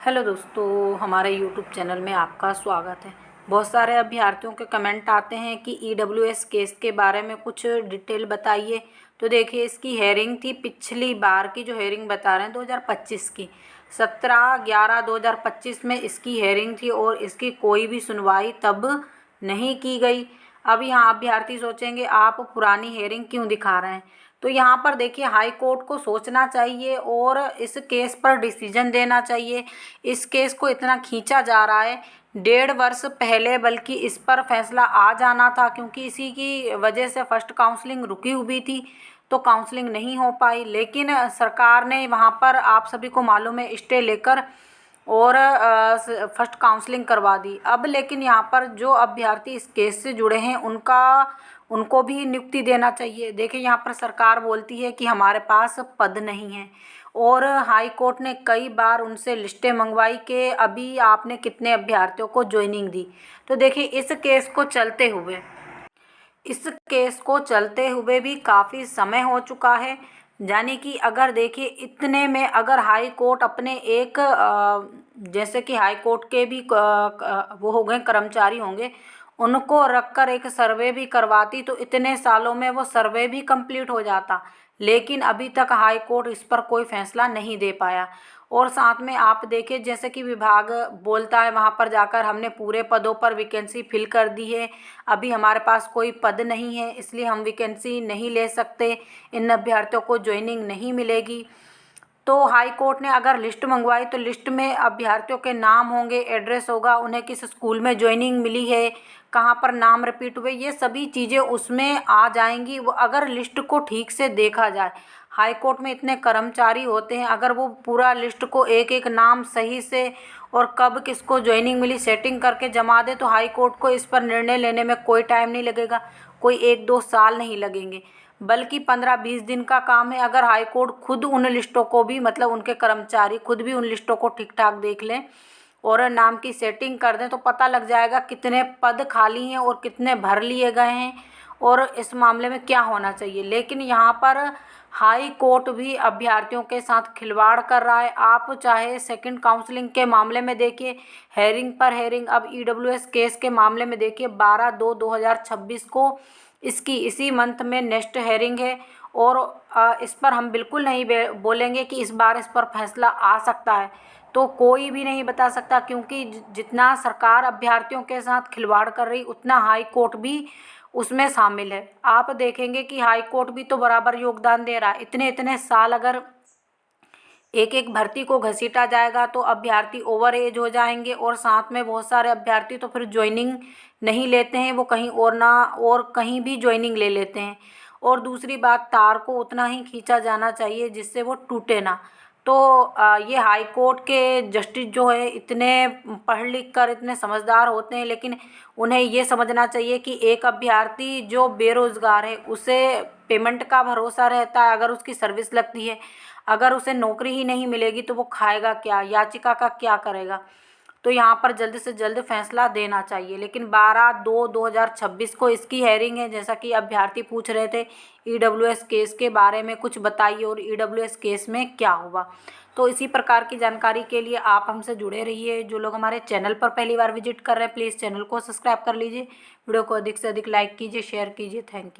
Hello दोस्तों, हमारे YouTube channel में आपका स्वागत है। बहुत सारे अभ्यर्थियों के कमेंट आते हैं कि ईडब्ल्यूएस केस के बारे में कुछ डिटेल बताइए। तो देखिए, इसकी हेयरिंग थी पिछली बार की, जो हेयरिंग बता रहे हैं 2025 की, 17/11/2025 में इसकी हेयरिंग थी और इसकी कोई भी सुनवाई तब नहीं की गई। अब यहाँ अभ्यर्थी सोचेंगे आप पुरानी हेयरिंग क्यों दिखा रहे हैं। तो यहाँ पर देखिए, हाई कोर्ट को सोचना चाहिए और इस केस पर डिसीजन देना चाहिए। इस केस को इतना खींचा जा रहा है 1.5 वर्ष पहले, बल्कि इस पर फैसला आ जाना था, क्योंकि इसी की वजह से फर्स्ट काउंसलिंग रुकी हुई थी, तो काउंसलिंग नहीं हो पाई। लेकिन सरकार ने वहाँ पर, आप सभी को मालूम है, स्टे लेकर और फर्स्ट काउंसलिंग करवा दी। अब लेकिन यहाँ पर जो अभ्यर्थी इस केस से जुड़े हैं उनको भी नियुक्ति देना चाहिए। देखिए, यहाँ पर सरकार बोलती है कि हमारे पास पद नहीं है, और हाई कोर्ट ने कई बार उनसे लिस्टें मंगवाई कि अभी आपने कितने अभ्यर्थियों को ज्वाइनिंग दी। तो देखिए, इस केस को चलते हुए भी काफ़ी समय हो चुका है। यानी कि अगर देखिए, इतने में अगर हाई कोर्ट अपने एक जैसे कि हाई कोर्ट के भी वो हो गए कर्मचारी होंगे, उनको रखकर एक सर्वे भी करवाती, तो इतने सालों में वो सर्वे भी कंप्लीट हो जाता। लेकिन अभी तक हाई कोर्ट इस पर कोई फैसला नहीं दे पाया। और साथ में आप देखिए, जैसे कि विभाग बोलता है वहाँ पर जाकर हमने पूरे पदों पर वैकेंसी फिल कर दी है, अभी हमारे पास कोई पद नहीं है, इसलिए हम वैकेंसी नहीं ले सकते, इन अभ्यर्थियों को ज्वाइनिंग नहीं मिलेगी। तो हाई कोर्ट ने अगर लिस्ट मंगवाई तो लिस्ट में अभ्यर्थियों के नाम होंगे, एड्रेस होगा, उन्हें किस स्कूल में ज्वाइनिंग मिली है, कहाँ पर नाम रिपीट हुए, ये सभी चीज़ें उसमें आ जाएंगी। वो अगर लिस्ट को ठीक से देखा जाए, हाई कोर्ट में इतने कर्मचारी होते हैं, अगर वो पूरा लिस्ट को एक एक नाम सही से और कब किसको ज्वाइनिंग मिली सेटिंग करके जमा दे, तो हाई कोर्ट को इस पर निर्णय लेने में कोई टाइम नहीं लगेगा, कोई 1-2 साल नहीं लगेंगे, बल्कि 15-20 दिन का काम है। अगर हाई कोर्ट खुद उन लिस्टों को भी, मतलब उनके कर्मचारी खुद भी उन लिस्टों को ठीक ठाक देख लें और नाम की सेटिंग कर दें, तो पता लग जाएगा कितने पद खाली हैं और कितने भर लिए गए हैं और इस मामले में क्या होना चाहिए। लेकिन यहाँ पर हाई कोर्ट भी अभ्यर्थियों के साथ खिलवाड़ कर रहा है। आप चाहे सेकंड काउंसलिंग के मामले में देखिए, हेयरिंग पर हेयरिंग, अब ईडब्ल्यूएस केस के मामले में देखिए 12/2/2026 को इसकी इसी मंथ में नेक्स्ट हेयरिंग है। और इस पर हम बिल्कुल नहीं बोलेंगे कि इस बार इस पर फैसला आ सकता है, तो कोई भी नहीं बता सकता, क्योंकि जितना सरकार अभ्यर्थियों के साथ खिलवाड़ कर रही, उतना हाई कोर्ट भी उसमें शामिल है। आप देखेंगे कि हाई कोर्ट भी तो बराबर योगदान दे रहा है। इतने इतने साल अगर एक एक भर्ती को घसीटा जाएगा तो अभ्यर्थी ओवर एज हो जाएंगे, और साथ में बहुत सारे अभ्यर्थी तो फिर ज्वाइनिंग नहीं लेते हैं, वो कहीं और ना और कहीं भी ज्वाइनिंग ले लेते हैं। और दूसरी बात, तार को उतना ही खींचा जाना चाहिए जिससे वो टूटे ना। तो ये हाई कोर्ट के जस्टिस जो है, इतने पढ़ लिख कर इतने समझदार होते हैं, लेकिन उन्हें ये समझना चाहिए कि एक अभ्यर्थी जो बेरोज़गार है, उसे पेमेंट का भरोसा रहता है अगर उसकी सर्विस लगती है, अगर उसे नौकरी ही नहीं मिलेगी तो वो खाएगा क्या, याचिका का क्या करेगा। तो यहाँ पर जल्द से जल्द फैसला देना चाहिए। लेकिन 12/2/2026 को इसकी हेयरिंग है, जैसा कि अभ्यर्थी पूछ रहे थे ईडब्ल्यूएस केस के बारे में कुछ बताइए और ईडब्ल्यूएस केस में क्या हुआ। तो इसी प्रकार की जानकारी के लिए आप हमसे जुड़े रहिए। जो लोग हमारे चैनल पर पहली बार विजिट कर रहे हैं, प्लीज़ चैनल को सब्सक्राइब कर लीजिए, वीडियो को अधिक से अधिक लाइक कीजिए, शेयर कीजिए। Thank you.